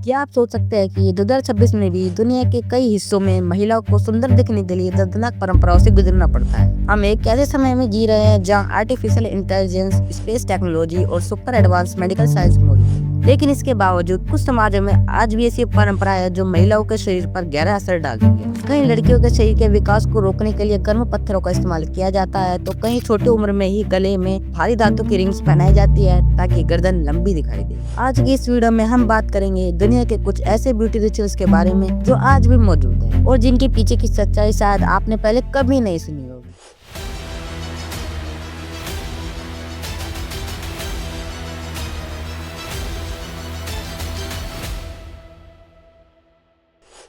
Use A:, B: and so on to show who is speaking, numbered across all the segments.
A: क्या आप सोच सकते हैं कि 2026 में भी दुनिया के कई हिस्सों में महिलाओं को सुंदर दिखने के लिए दर्दनाक परंपराओं से गुजरना पड़ता है। हम एक ऐसे समय में जी रहे हैं जहां आर्टिफिशियल इंटेलिजेंस, स्पेस टेक्नोलॉजी और सुपर एडवांस मेडिकल साइंस मौजूद है। लेकिन इसके बावजूद कुछ समाजों में आज भी ऐसी परंपरा है जो महिलाओं के शरीर पर गहरा असर डालती है। कहीं लड़कियों के शरीर के विकास को रोकने के लिए गर्म पत्थरों का इस्तेमाल किया जाता है, तो कहीं छोटी उम्र में ही गले में भारी धातु की रिंग्स पहनाई जाती है ताकि गर्दन लंबी दिखाई दे। आज की इस वीडियो में हम बात करेंगे दुनिया के कुछ ऐसे ब्यूटी रिचुअल्स के बारे में जो आज भी मौजूद है और जिनके पीछे की सच्चाई शायद आपने पहले कभी नहीं सुनी होगी।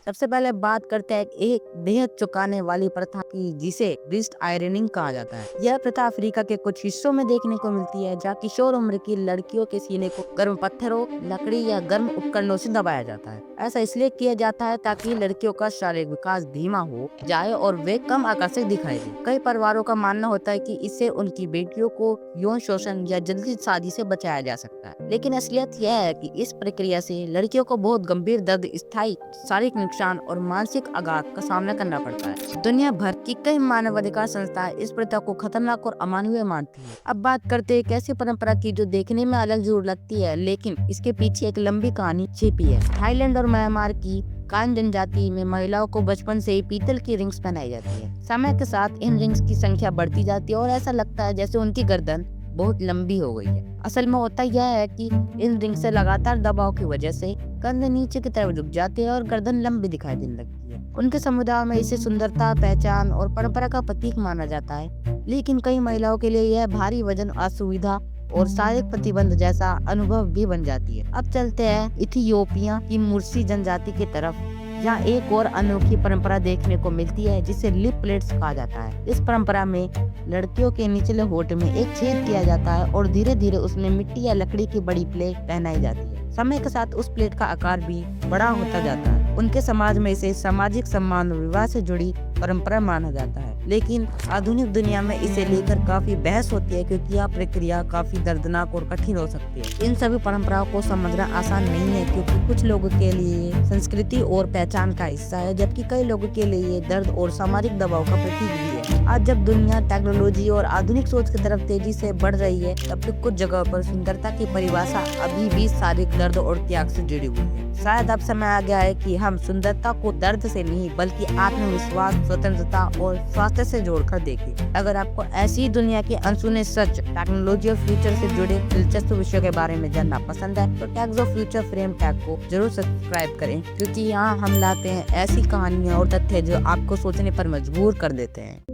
A: सबसे पहले बात करते हैं एक बेहद चौंकाने वाली प्रथा की जिसे ब्रेस्ट आयरनिंग कहा जाता है। यह प्रथा अफ्रीका के कुछ हिस्सों में देखने को मिलती है जहाँ किशोर उम्र की लड़कियों के सीने को गर्म पत्थरों, लकड़ी या गर्म उपकरणों से दबाया जाता है। ऐसा इसलिए किया जाता है ताकि लड़कियों का शारीरिक विकास धीमा हो जाए और वे कम आकर्षक दिखाई दे। कई परिवारों का मानना होता है कि इससे उनकी बेटियों को यौन शोषण या जल्दी शादी से बचाया जा सकता है, लेकिन असलियत यह है कि इस प्रक्रिया से लड़कियों को बहुत गंभीर दर्द, स्थायी शारीरिक नुकसान और मानसिक आघात का सामना करना पड़ता है। दुनिया भर की कई मानवाधिकार संस्थाएं इस प्रथा को खतरनाक और अमानवीय मानती है। अब बात करते हैं एक ऐसी परंपरा की जो देखने में अलग जरूर लगती है, लेकिन इसके पीछे एक लंबी कहानी छिपी है। थाईलैंड और म्यांमार की कान जनजाति में महिलाओं को बचपन से ही पीतल की रिंग्स पहनाई जाती है। समय के साथ इन रिंग्स की संख्या बढ़ती जाती है और ऐसा लगता है जैसे उनकी गर्दन बहुत लंबी हो गई है। असल में होता यह है कि इन रिंग से लगातार दबाव की वजह से कंधे नीचे की तरफ झुक जाते हैं और गर्दन लंबी दिखाई देने लगती है। उनके समुदाय में इसे सुंदरता, पहचान और परंपरा का प्रतीक माना जाता है, लेकिन कई महिलाओं के लिए यह भारी वजन, असुविधा और शारीरिक प्रतिबंध जैसा अनुभव भी बन जाती है। अब चलते हैं इथियोपिया की मुर्सी जनजाति की तरफ, जहाँ एक और अनोखी परंपरा देखने को मिलती है जिसे लिप प्लेट्स कहा जाता है। इस परंपरा में लड़कियों के निचले होठ में एक छेद किया जाता है और धीरे धीरे उसमें मिट्टी या लकड़ी की बड़ी प्लेट पहनाई जाती है। समय के साथ उस प्लेट का आकार भी बड़ा होता जाता है। उनके समाज में इसे सामाजिक सम्मान और विवाह से जुड़ी परंपरा माना जाता है, लेकिन आधुनिक दुनिया में इसे लेकर काफी बहस होती है क्योंकि यह प्रक्रिया काफी दर्दनाक और कठिन हो सकती है। इन सभी परंपराओं को समझना आसान नहीं है क्योंकि कुछ लोगों के लिए संस्कृति और पहचान का हिस्सा है, जबकि कई लोगों के लिए ये दर्द और सामाजिक दबाव का प्रतीक भी है। आज जब दुनिया टेक्नोलॉजी और आधुनिक सोच की तरफ तेजी से बढ़ रही है, तब भी कुछ जगहों पर सुंदरता की परिभाषा अभी भी शारीरिक दर्द और त्याग से जुड़ी हुई है। शायद अब समय आ गया है कि हम सुंदरता को दर्द से नहीं बल्कि आत्मविश्वास, स्वतंत्रता और स्वास्थ्य से जोड़कर देखें। अगर आपको ऐसी दुनिया के अनसुने सच, टेक्नोलॉजी और फ्यूचर से जुड़े दिलचस्प विषयों के बारे में जानना पसंद है तो tags of future frame tag को जरूर सब्सक्राइब करें, क्योंकि यहाँ हम लाते हैं ऐसी कहानियाँ और तथ्य जो आपको सोचने पर मजबूर कर देते हैं।